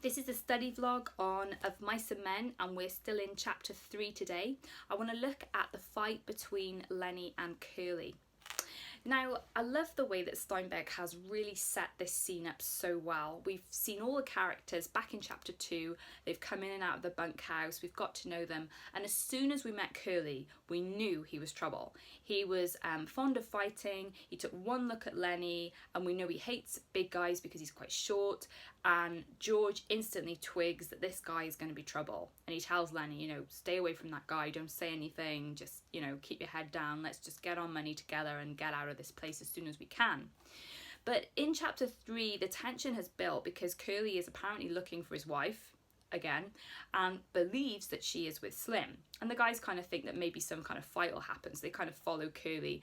This is a study vlog of Mice and Men, and we're still in chapter 3 today. I want to look at the fight between Lennie and Curly. Now, I love the way that Steinbeck has really set this scene up so well. We've seen all the characters back in chapter 2, they've come in and out of the bunkhouse, we've got to know them, and as soon as we met Curly, we knew he was trouble. He was fond of fighting, he took one look at Lennie, and we know he hates big guys because he's quite short, and George instantly twigs that this guy is going to be trouble. And he tells Lennie, stay away from that guy, don't say anything, just, keep your head down, let's just get our money together and get out of this place as soon as we can. But in chapter 3, the tension has built because Curly is apparently looking for his wife again and believes that she is with Slim, and the guys kind of think that maybe some kind of fight will happen, so they kind of follow Curly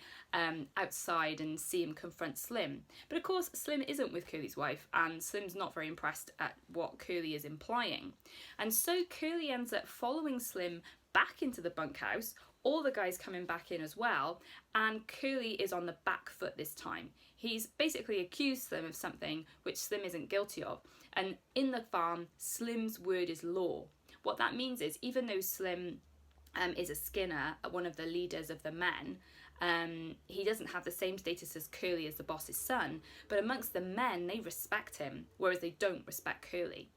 outside and see him confront Slim. But of course Slim isn't with Curly's wife, and Slim's not very impressed at what Curly is implying, and so Curly ends up following Slim back into the bunkhouse, all the guys coming back in as well, and Curly is on the back foot this time. He's basically accused Slim of something which Slim isn't guilty of, and in the farm, Slim's word is law. What that means is, even though Slim is a skinner, one of the leaders of the men, he doesn't have the same status as Curly as the boss's son, but amongst the men, they respect him, whereas they don't respect Curly.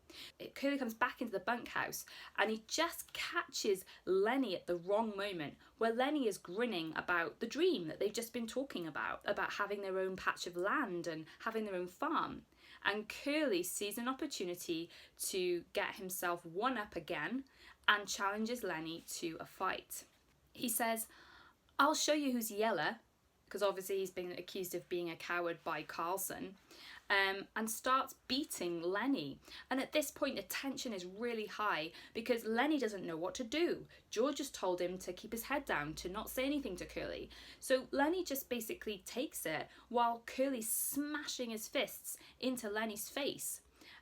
Curly comes back into the bunkhouse and he just catches Lennie at the wrong moment, where Lennie is grinning about the dream that they've just been talking about having their own patch of land and having their own farm. And Curly sees an opportunity to get himself one up again and challenges Lennie to a fight. He says, "I'll show you who's yeller," because obviously he's been accused of being a coward by Carlson, and starts beating Lennie. And at this point the tension is really high because Lennie doesn't know what to do. George just told him to keep his head down, to not say anything to Curly. So Lennie just basically takes it while Curly's smashing his fists into Lennie's face.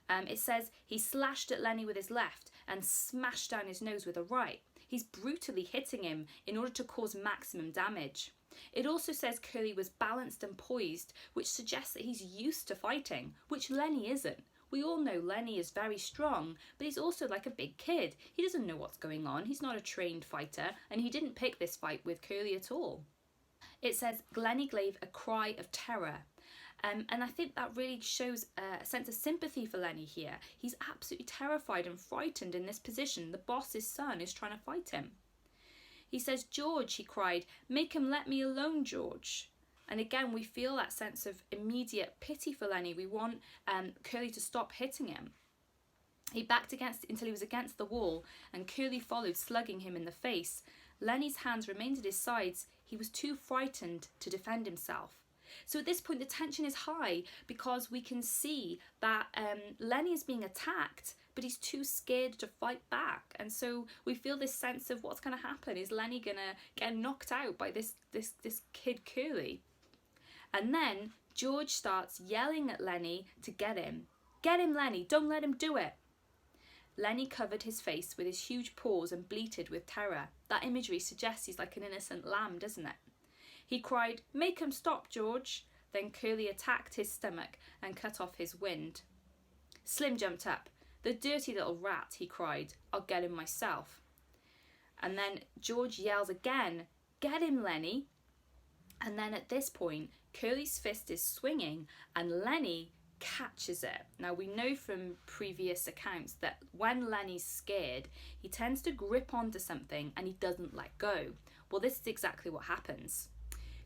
It says he slashed at Lennie with his left and smashed down his nose with a right. He's brutally hitting him in order to cause maximum damage. It also says Curly was balanced and poised, which suggests that he's used to fighting, which Lennie isn't. We all know Lennie is very strong, but he's also like a big kid. He doesn't know what's going on, he's not a trained fighter, and he didn't pick this fight with Curly at all. It says Lennie gave a cry of terror. And I think that really shows a sense of sympathy for Lennie here. He's absolutely terrified and frightened in this position. The boss's son is trying to fight him. He says, "George," he cried, "make him let me alone, George." And again, we feel that sense of immediate pity for Lennie. We want Curly to stop hitting him. He backed until he was against the wall, and Curly followed, slugging him in the face. Lennie's hands remained at his sides. He was too frightened to defend himself. So at this point the tension is high because we can see that Lennie is being attacked, but he's too scared to fight back, and so we feel this sense of what's going to happen. Is Lennie going to get knocked out by this kid Curly? And then George starts yelling at Lennie to get him. "Get him, Lennie, don't let him do it." Lennie covered his face with his huge paws and bleated with terror. That imagery suggests he's like an innocent lamb, doesn't it? He cried, "Make him stop, George." Then Curly attacked his stomach and cut off his wind. Slim jumped up. "The dirty little rat," he cried. "I'll get him myself." And then George yells again, "Get him, Lennie." And then at this point, Curly's fist is swinging and Lennie catches it. Now we know from previous accounts that when Lennie's scared, he tends to grip onto something and he doesn't let go. Well, this is exactly what happens.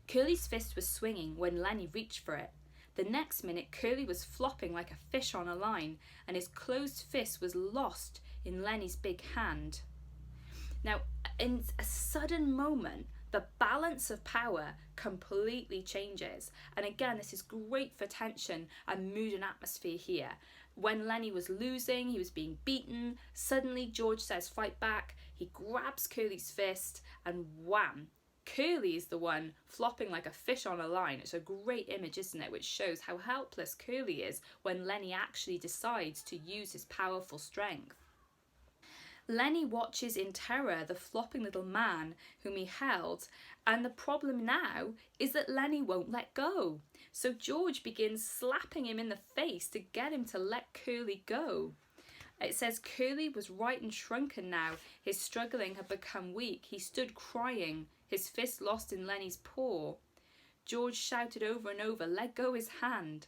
Curly's fist was swinging when Lennie reached for it. The next minute, Curly was flopping like a fish on a line, and his closed fist was lost in Lennie's big hand. Now, in a sudden moment, the balance of power completely changes. And again, this is great for tension and mood and atmosphere here. When Lennie was losing, he was being beaten, suddenly George says, "Fight back." He grabs Curly's fist and wham! Curly is the one flopping like a fish on a line. It's a great image, isn't it, which shows how helpless Curly is when Lennie actually decides to use his powerful strength. Lennie watches in terror the flopping little man whom he held, and the problem now is that Lennie won't let go. So George begins slapping him in the face to get him to let Curly go. It says Curly was right and shrunken now. His struggling had become weak. He stood crying, his fist lost in Lennie's paw. George shouted over and over, "Let go his hand."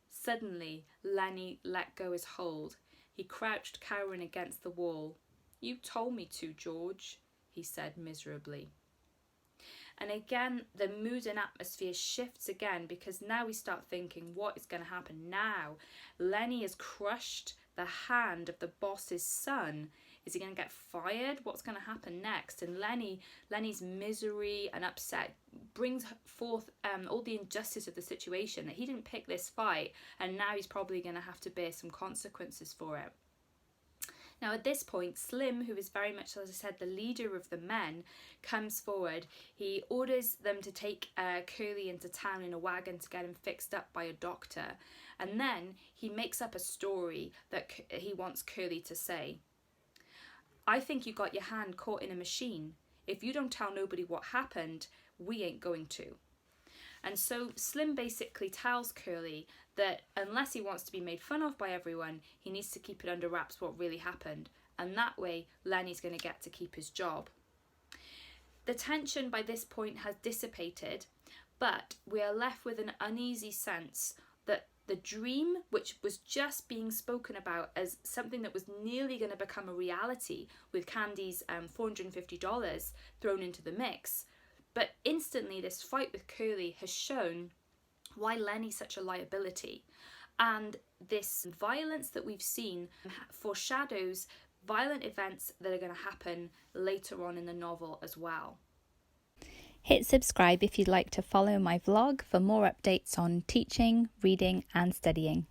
Suddenly, Lennie let go his hold. He crouched, cowering against the wall. "You told me to, George," he said miserably. And again, the mood and atmosphere shifts again, because now we start thinking, what is going to happen now? Lennie has crushed the hand of the boss's son. Is he going to get fired? What's going to happen next? And Lennie's misery and upset brings forth all the injustice of the situation, that he didn't pick this fight, and now he's probably going to have to bear some consequences for it. Now at this point, Slim, who is very much, as I said, the leader of the men, comes forward. He orders them to take Curly into town in a wagon to get him fixed up by a doctor. And then he makes up a story that he wants Curly to say. "I think you got your hand caught in a machine. If you don't tell nobody what happened, we ain't going to." And so Slim basically tells Curly that unless he wants to be made fun of by everyone, he needs to keep it under wraps what really happened. And that way, Lennie's going to get to keep his job. The tension by this point has dissipated, but we are left with an uneasy sense that the dream, which was just being spoken about as something that was nearly going to become a reality with Candy's $450 thrown into the mix, but instantly this fight with Curly has shown why Lennie's such a liability. And this violence that we've seen foreshadows violent events that are going to happen later on in the novel as well. Hit subscribe if you'd like to follow my vlog for more updates on teaching, reading and studying.